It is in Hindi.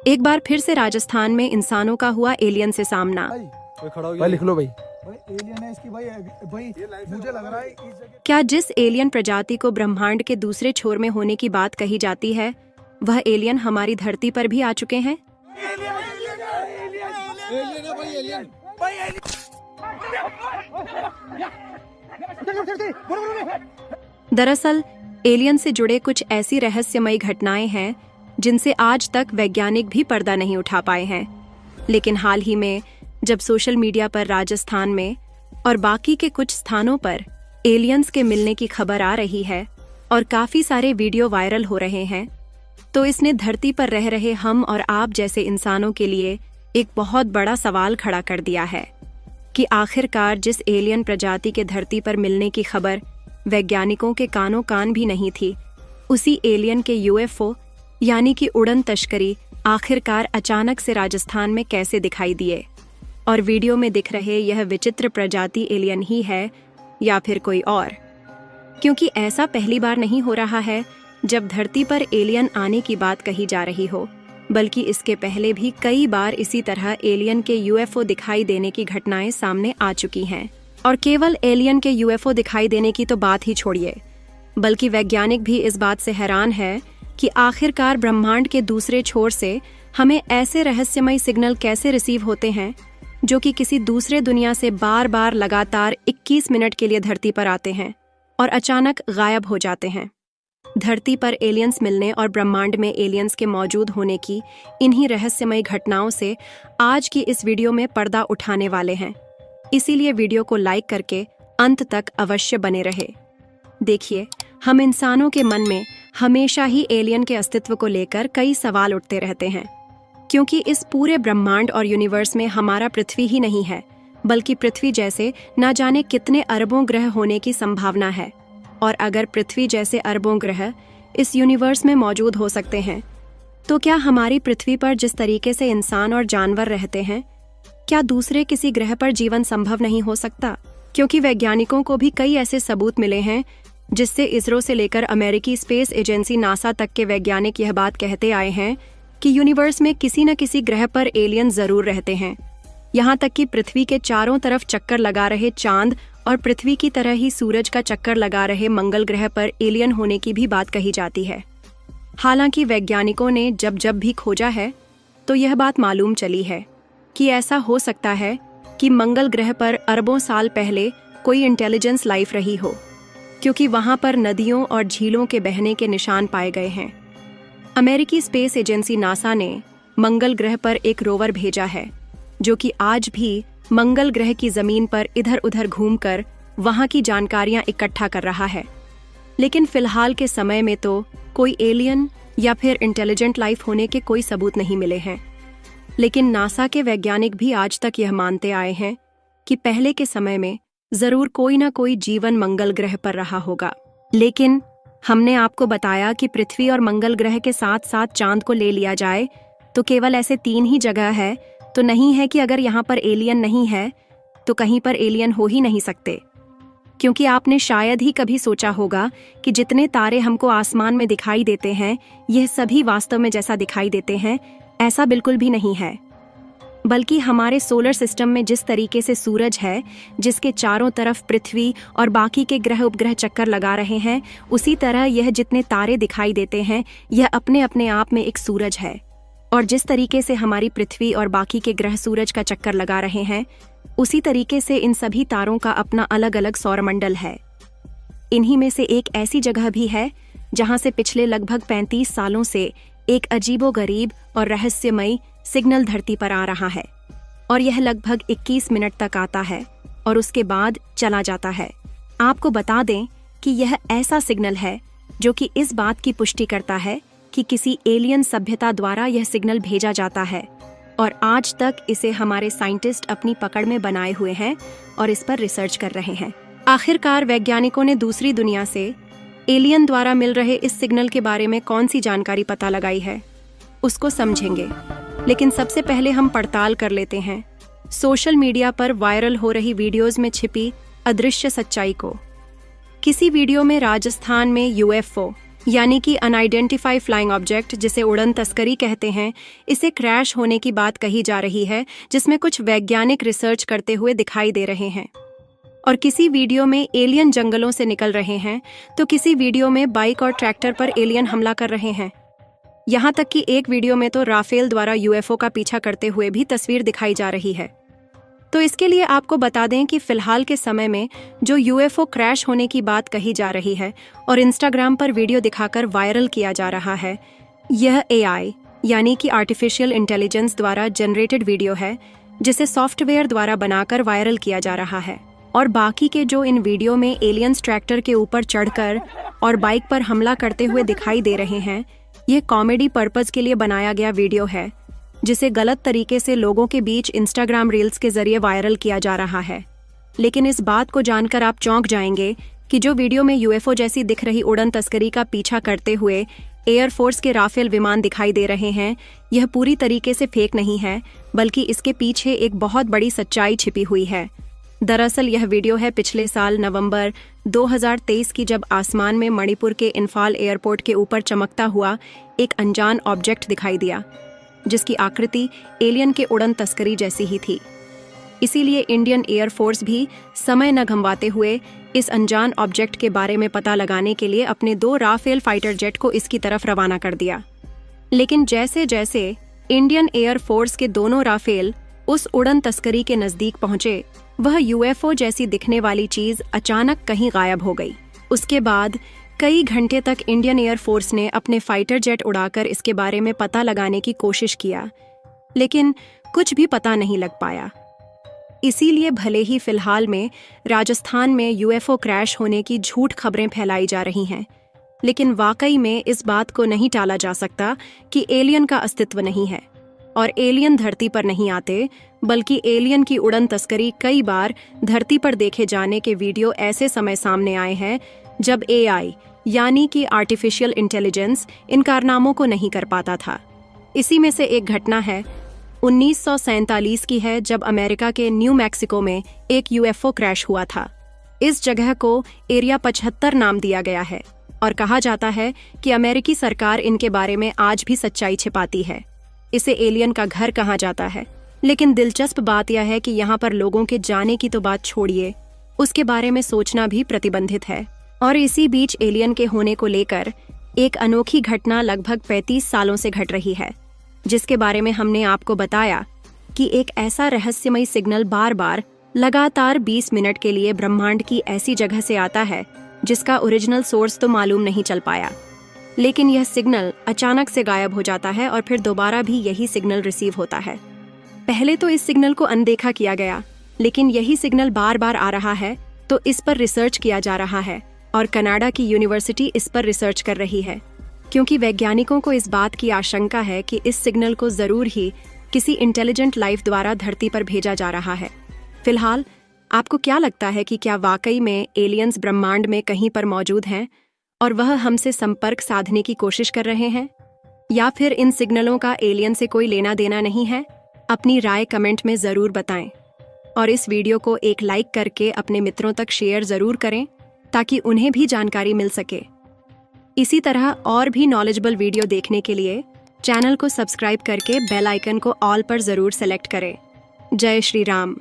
एक बार फिर से राजस्थान में इंसानों का हुआ एलियन से सामना। भाई लिख लो भाई। एलियन है इसकी भाई मुझे लग रहा है इस जगह। क्या जिस एलियन प्रजाति को ब्रह्मांड के दूसरे छोर में होने की बात कही जाती है, वह एलियन हमारी धरती पर भी आ चुके हैं? दरअसल एलियन से जुड़े कुछ ऐसी रहस्यमयी घटनाएं हैं जिनसे आज तक वैज्ञानिक भी पर्दा नहीं उठा पाए हैं। लेकिन हाल ही में जब सोशल मीडिया पर राजस्थान में और बाकी के कुछ स्थानों पर एलियंस के मिलने की खबर आ रही है और काफी सारे वीडियो वायरल हो रहे हैं, तो इसने धरती पर रह रहे हम और आप जैसे इंसानों के लिए एक बहुत बड़ा सवाल खड़ा कर दिया है कि आखिरकार जिस एलियन प्रजाति के धरती पर मिलने की खबर वैज्ञानिकों के कानों कान भी नहीं थी, उसी एलियन के यूएफओ यानी कि उड़न तश्करी आखिरकार अचानक से राजस्थान में कैसे दिखाई दिए, और वीडियो में दिख रहे यह विचित्र प्रजाति एलियन ही है या फिर कोई और। क्योंकि ऐसा पहली बार नहीं हो रहा है जब धरती पर एलियन आने की बात कही जा रही हो, बल्कि इसके पहले भी कई बार इसी तरह एलियन के यूएफओ दिखाई देने की घटनाएं सामने आ चुकी हैं। और केवल एलियन के यूएफओ दिखाई देने की तो बात ही छोड़िए, बल्कि वैज्ञानिक भी इस बात से हैरान है कि आखिरकार ब्रह्मांड के दूसरे छोर से हमें ऐसे रहस्यमय सिग्नल कैसे रिसीव होते हैं जो कि किसी दूसरे दुनिया से बार बार लगातार 21 मिनट के लिए धरती पर आते हैं और अचानक गायब हो जाते हैं। धरती पर एलियंस मिलने और ब्रह्मांड में एलियंस के मौजूद होने की इन्हीं रहस्यमय घटनाओं से आज की इस वीडियो में पर्दा उठाने वाले हैं। इसीलिए वीडियो को लाइक करके अंत तक अवश्य बने रहे। देखिए, हम इंसानों के मन में हमेशा ही एलियन के अस्तित्व को लेकर कई सवाल उठते रहते हैं, क्योंकि इस पूरे ब्रह्मांड और यूनिवर्स में हमारा पृथ्वी ही नहीं है, बल्कि पृथ्वी जैसे न जाने कितने अरबों ग्रह होने की संभावना है। और अगर पृथ्वी जैसे अरबों ग्रह इस यूनिवर्स में मौजूद हो सकते हैं, तो क्या हमारी पृथ्वी पर जिस तरीके से इंसान और जानवर रहते हैं, क्या दूसरे किसी ग्रह पर जीवन संभव नहीं हो सकता? क्योंकि वैज्ञानिकों को भी कई ऐसे सबूत मिले हैं जिससे इसरो से लेकर अमेरिकी स्पेस एजेंसी नासा तक के वैज्ञानिक यह बात कहते आए हैं कि यूनिवर्स में किसी न किसी ग्रह पर एलियन जरूर रहते हैं। यहाँ तक कि पृथ्वी के चारों तरफ चक्कर लगा रहे चांद और पृथ्वी की तरह ही सूरज का चक्कर लगा रहे मंगल ग्रह पर एलियन होने की भी बात कही जाती है। हालांकि वैज्ञानिकों ने जब जब भी खोजा है तो यह बात मालूम चली है कि ऐसा हो सकता है कि मंगल ग्रह पर अरबों साल पहले कोई इंटेलिजेंस लाइफ रही हो, क्योंकि वहां पर नदियों और झीलों के बहने के निशान पाए गए हैं। अमेरिकी स्पेस एजेंसी नासा ने मंगल ग्रह पर एक रोवर भेजा है जो कि आज भी मंगल ग्रह की जमीन पर इधर उधर घूमकर वहां की जानकारियां इकट्ठा कर रहा है। लेकिन फिलहाल के समय में तो कोई एलियन या फिर इंटेलिजेंट लाइफ होने के कोई सबूत नहीं मिले हैं। लेकिन नासा के वैज्ञानिक भी आज तक यह मानते आए हैं कि पहले के समय में जरूर कोई ना कोई जीवन मंगल ग्रह पर रहा होगा। लेकिन हमने आपको बताया कि पृथ्वी और मंगल ग्रह के साथ साथ चांद को ले लिया जाए तो केवल ऐसे 3 ही जगह है, तो नहीं है कि अगर यहाँ पर एलियन नहीं है तो कहीं पर एलियन हो ही नहीं सकते। क्योंकि आपने शायद ही कभी सोचा होगा कि जितने तारे हमको आसमान में दिखाई देते हैं, यह सभी वास्तव में जैसा दिखाई देते हैं ऐसा बिल्कुल भी नहीं है। बल्कि हमारे सोलर सिस्टम में जिस तरीके से सूरज है, जिसके चारों तरफ पृथ्वी और बाकी के ग्रह उपग्रह चक्कर लगा रहे हैं, उसी तरह यह जितने तारे दिखाई देते हैं यह अपने अपने आप में एक सूरज है। और जिस तरीके से हमारी पृथ्वी और बाकी के ग्रह सूरज का चक्कर लगा रहे हैं, उसी तरीके से इन सभी तारों का अपना अलग अलग सौरमंडल है। इन्हीं में से एक ऐसी जगह भी है जहां से पिछले लगभग 35 सालों से एक अजीबोगरीब और रहस्यमय सिग्नल धरती पर आ रहा है, और यह लगभग 21 मिनट तक आता है और उसके बाद चला जाता है। आपको बता दें कि यह ऐसा सिग्नल है जो कि इस बात की पुष्टि करता है कि किसी एलियन सभ्यता द्वारा यह सिग्नल भेजा जाता है, और आज तक इसे हमारे साइंटिस्ट अपनी पकड़ में बनाए हुए हैं और इस पर रिसर्च कर रहे हैं। आखिरकार वैज्ञानिकों ने दूसरी दुनिया से एलियन द्वारा मिल रहे इस सिग्नल के बारे में कौन सी जानकारी पता लगाई है, उसको समझेंगे। लेकिन सबसे पहले हम पड़ताल कर लेते हैं सोशल मीडिया पर वायरल हो रही वीडियोस में छिपी अदृश्य सच्चाई को। किसी वीडियो में राजस्थान में यूएफओ यानी कि अनआइडेंटिफाई फ्लाइंग ऑब्जेक्ट, जिसे उड़न तस्करी कहते हैं, इसे क्रैश होने की बात कही जा रही है, जिसमें कुछ वैज्ञानिक रिसर्च करते हुए दिखाई दे रहे हैं। और किसी वीडियो में एलियन जंगलों से निकल रहे हैं, तो किसी वीडियो में बाइक और ट्रैक्टर पर एलियन हमला कर रहे हैं। यहाँ तक कि एक वीडियो में तो राफेल द्वारा यूएफओ का पीछा करते हुए भी तस्वीर दिखाई जा रही है। तो इसके लिए आपको बता दें कि फिलहाल के समय में जो यूएफओ क्रैश होने की बात कही जा रही है और इंस्टाग्राम पर वीडियो दिखाकर वायरल किया जा रहा है, यह एआई यानी कि आर्टिफिशियल इंटेलिजेंस द्वारा जनरेटेड वीडियो है, जिसे सॉफ्टवेयर द्वारा बनाकर वायरल किया जा रहा है। और बाकी के जो इन वीडियो में एलियंस ट्रैक्टर के ऊपर चढ़कर और बाइक पर हमला करते हुए दिखाई दे रहे हैं, ये कॉमेडी पर्पस के लिए बनाया गया वीडियो है, जिसे गलत तरीके से लोगों के बीच इंस्टाग्राम रील्स के जरिए वायरल किया जा रहा है। लेकिन इस बात को जानकर आप चौंक जाएंगे कि जो वीडियो में यूएफओ जैसी दिख रही उड़न तस्करी का पीछा करते हुए एयरफोर्स के राफेल विमान दिखाई दे रहे हैं, यह पूरी तरीके से फेक नहीं है, बल्कि इसके पीछे एक बहुत बड़ी सच्चाई छिपी हुई है। दरअसल यह वीडियो है पिछले साल नवंबर 2023 की, जब आसमान में मणिपुर के इम्फाल एयरपोर्ट के ऊपर चमकता हुआ एक अनजान ऑब्जेक्ट दिखाई दिया, जिसकी आकृति एलियन के उड़न तस्करी जैसी ही थी। इसीलिए इंडियन एयरफोर्स भी समय न गंवाते हुए इस अनजान ऑब्जेक्ट के बारे में पता लगाने के लिए अपने 2 राफेल फाइटर जेट को इसकी तरफ रवाना कर दिया। लेकिन जैसे जैसे इंडियन एयरफोर्स के दोनों राफेल उस उड़न तस्करी के नजदीक पहुंचे, वह यूएफओ जैसी दिखने वाली चीज अचानक कहीं गायब हो गई। उसके बाद कई घंटे तक इंडियन एयरफोर्स ने अपने फाइटर जेट उड़ाकर इसके बारे में पता लगाने की कोशिश किया, लेकिन कुछ भी पता नहीं लग पाया। इसीलिए भले ही फिलहाल में राजस्थान में यूएफओ क्रैश होने की झूठ खबरें फैलाई जा रही हैं, लेकिन वाकई में इस बात को नहीं टाला जा सकता कि एलियन का अस्तित्व नहीं है और एलियन धरती पर नहीं आते, बल्कि एलियन की उड़न तस्करी कई बार धरती पर देखे जाने के वीडियो ऐसे समय सामने आए हैं जब एआई यानी कि आर्टिफिशियल इंटेलिजेंस इन कारनामों को नहीं कर पाता था। इसी में से एक घटना है 1947 की है, जब अमेरिका के न्यू मैक्सिको में एक यूएफओ क्रैश हुआ था। इस जगह को एरिया 75 नाम दिया गया है और कहा जाता है कि अमेरिकी सरकार इनके बारे में आज भी सच्चाई छिपाती है। इसे एलियन का घर कहा जाता है। लेकिन दिलचस्प बात यह है कि यहाँ पर लोगों के जाने की तो बात छोड़िए, उसके बारे में सोचना भी प्रतिबंधित है। और इसी बीच एलियन के होने को लेकर एक अनोखी घटना लगभग 35 सालों से घट रही है, जिसके बारे में हमने आपको बताया कि एक ऐसा रहस्यमयी सिग्नल बार बार लगातार 20 मिनट के लिए ब्रह्मांड की ऐसी जगह से आता है जिसका ओरिजिनल सोर्स तो मालूम नहीं चल पाया। लेकिन यह सिग्नल अचानक से गायब हो जाता है और फिर दोबारा भी यही सिग्नल रिसीव होता है। पहले तो इस सिग्नल को अनदेखा किया गया, लेकिन यही सिग्नल बार बार आ रहा है, तो इस पर रिसर्च किया जा रहा है और कनाडा की यूनिवर्सिटी इस पर रिसर्च कर रही है, क्योंकि वैज्ञानिकों को इस बात की आशंका है कि इस सिग्नल को जरूर ही किसी इंटेलिजेंट लाइफ द्वारा धरती पर भेजा जा रहा है। फिलहाल आपको क्या लगता है कि क्या वाकई में एलियंस ब्रह्मांड में कहीं पर मौजूद हैं और वह हमसे संपर्क साधने की कोशिश कर रहे हैं, या फिर इन सिग्नलों का एलियन से कोई लेना देना नहीं है? अपनी राय कमेंट में जरूर बताएं और इस वीडियो को एक लाइक करके अपने मित्रों तक शेयर जरूर करें ताकि उन्हें भी जानकारी मिल सके। इसी तरह और भी नॉलेजेबल वीडियो देखने के लिए चैनल को सब्सक्राइब करके बेल आइकन को ऑल पर जरूर सेलेक्ट करें। जय श्री राम।